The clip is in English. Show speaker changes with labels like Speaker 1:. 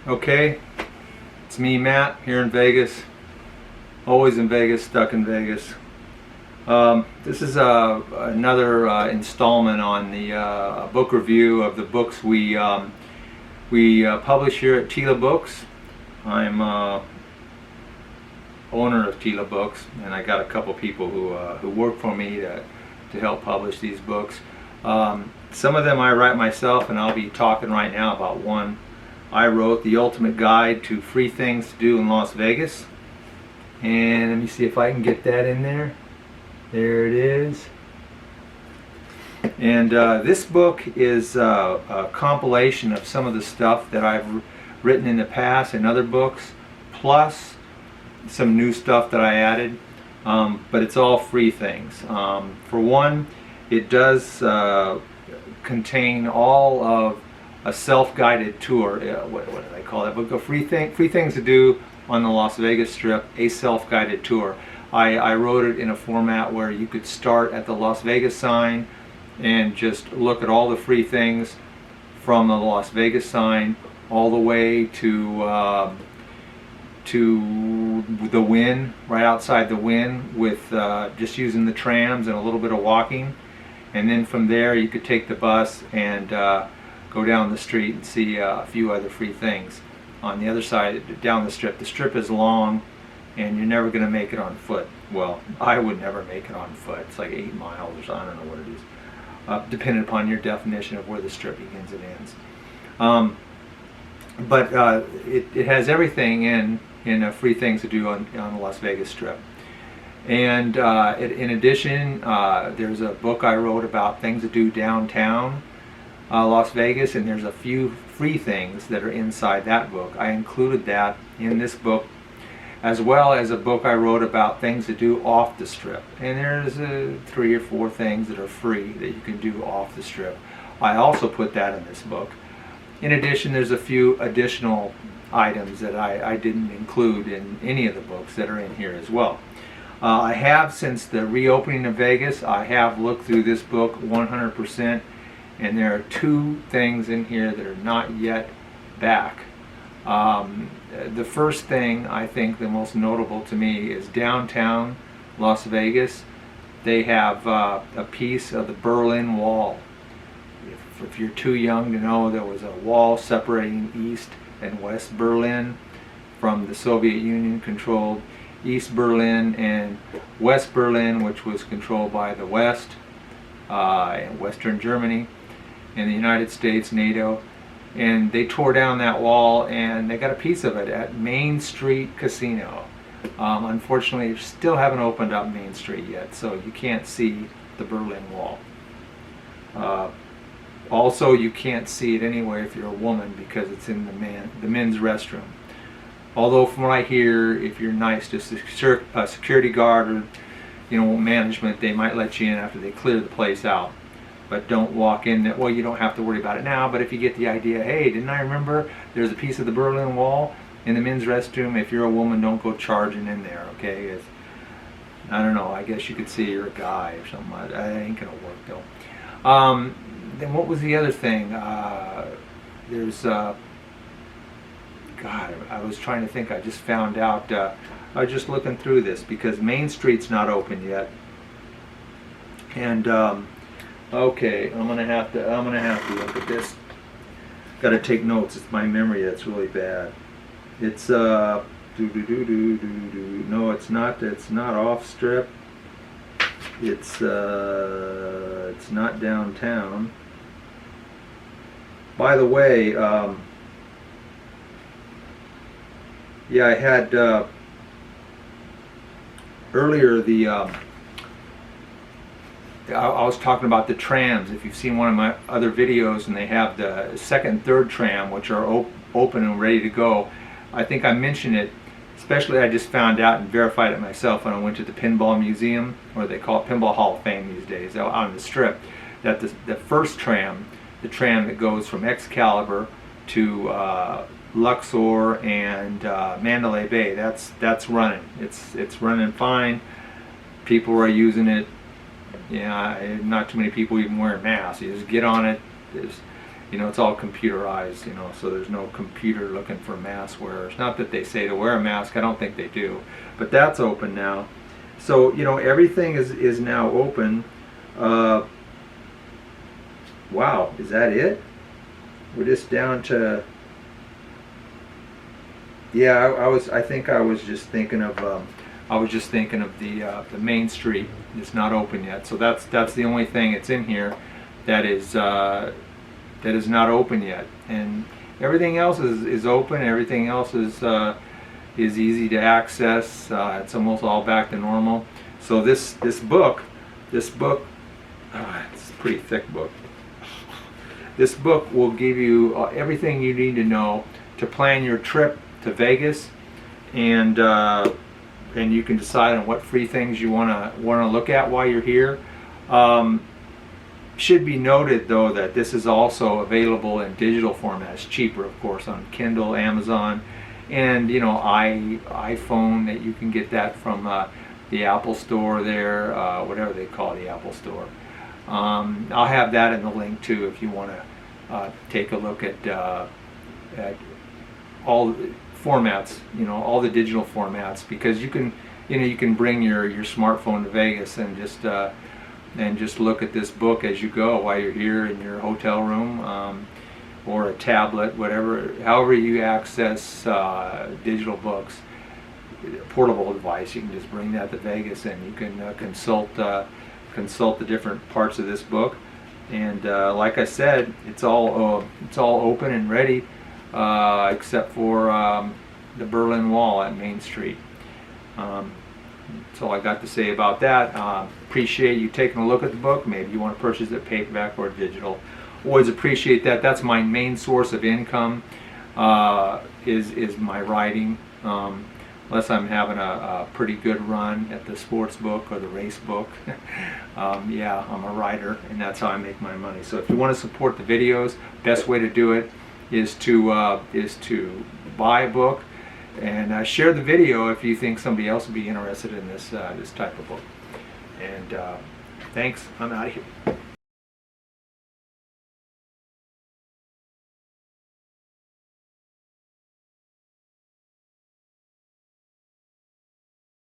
Speaker 1: Okay, it's me, Matt, here in Vegas. Always in Vegas, stuck in Vegas. This is another installment on the book review of the books we publish here at Teela Books. I'm owner of Teela Books, and I got a couple people who work for me to help publish these books. Some of them I write myself, and I'll be talking right now about one I wrote, The Ultimate Guide to Free Things to Do in Las Vegas. And let me see if I can get that in there. There it is. And this book is a compilation of some of the stuff that I've written in the past in other books, plus some new stuff that I added. But it's all free things. For one, it does contain all of a self-guided tour. What do they call that book? Free things to do on the Las Vegas Strip, a self-guided tour. I wrote it in a format where you could start at the Las Vegas sign and just look at all the free things from the Las Vegas sign all the way to the Wynn, right outside the Wynn, with just using the trams and a little bit of walking. And then from there you could take the bus and go down the street and see a few other free things on the other side down the strip. The strip is long and you're never going to make it on foot. Well, I would never make it on foot. It's like 8 miles or so, I don't know what it is, depending upon your definition of where the strip begins and ends. But it has everything in free things to do on the Las Vegas Strip. And in addition, there's a book I wrote about things to do downtown Las Vegas, and there's a few free things that are inside that book. I included that in this book, as well as a book I wrote about things to do off the Strip. And there's 3 or 4 things that are free that you can do off the Strip. I also put that in this book. In addition, there's a few additional items that I didn't include in any of the books that are in here as well. I have, since the reopening of Vegas, I have looked through this book 100%, and there are 2 things in here that are not yet back. The first thing, I think the most notable to me, is downtown Las Vegas. They have a piece of the Berlin Wall. If you're too young to know, there was a wall separating East and West Berlin from the Soviet Union controlled East Berlin and West Berlin, which was controlled by the West and Western Germany and the United States, NATO. And they tore down that wall and they got a piece of it at Main Street Casino. Unfortunately, still haven't opened up Main Street yet, so you can't see the Berlin Wall. Also, you can't see it anywhere if you're a woman, because it's in the men's restroom. Although from what I hear, if you're nice to a security guard or management, they might let you in after they clear the place out. But don't walk in. Well, you don't have to worry about it now, but if you get the idea, hey, didn't I remember there's a piece of the Berlin Wall in the men's restroom? If you're a woman, don't go charging in there, okay? I don't know, I guess you could see you're a guy or something. That ain't gonna work though. Then what was the other thing? There's God, I was trying to think. I just found out. I was just looking through this because Main Street's not open yet. And okay, I'm gonna have to look at this. Got to take notes. It's my memory that's really bad. It's No, it's not. It's not off Strip. It's not downtown. By the way, yeah, I had earlier I was talking about the trams. If you've seen one of my other videos, and they have the 2nd and 3rd tram, which are open and ready to go. I think I mentioned it, especially I just found out and verified it myself when I went to the Pinball Museum, or they call it Pinball Hall of Fame these days, out on the Strip, that the first tram, the tram that goes from Excalibur to Luxor and Mandalay Bay, that's running. It's running fine. People are using it. Yeah, not too many people even wearing masks. You just get on it. You know, it's all computerized, you know, so there's no computer looking for mask wearers. Not that they say to wear a mask, I don't think they do, but that's open now. So, you know, everything is now open. Wow, is that it? We're just down to, yeah, I think I was just thinking of the Main Street. It's not open yet, so that's the only thing that's in here that is not open yet, and everything else is open. Everything else is easy to access. It's almost all back to normal. So this book, it's a pretty thick book. This book will give you everything you need to know to plan your trip to Vegas, and you can decide on what free things you want to look at while you're here. Should be noted though that this is also available in digital formats, cheaper of course, on Kindle, Amazon, and you know, iPhone, that you can get that from the Apple Store there, whatever they call the Apple Store. I'll have that in the link too if you want to take a look at all formats, you know, all the digital formats, because you can bring your smartphone to Vegas and just look at this book as you go while you're here in your hotel room, or a tablet, however you access digital books, portable device. You can just bring that to Vegas and you can consult the different parts of this book. And like I said, it's all open and ready, except for the Berlin Wall at Main Street. That's all I got to say about that. Appreciate you taking a look at the book. Maybe you want to purchase it paperback or digital. Always appreciate that. That's my main source of income, is my writing. Unless I'm having a pretty good run at the sports book or the race book. Yeah, I'm a writer, and that's how I make my money. So if you want to support the videos, best way to do it is to buy a book and share the video if you think somebody else would be interested in this type of book. And thanks. I'm out of here.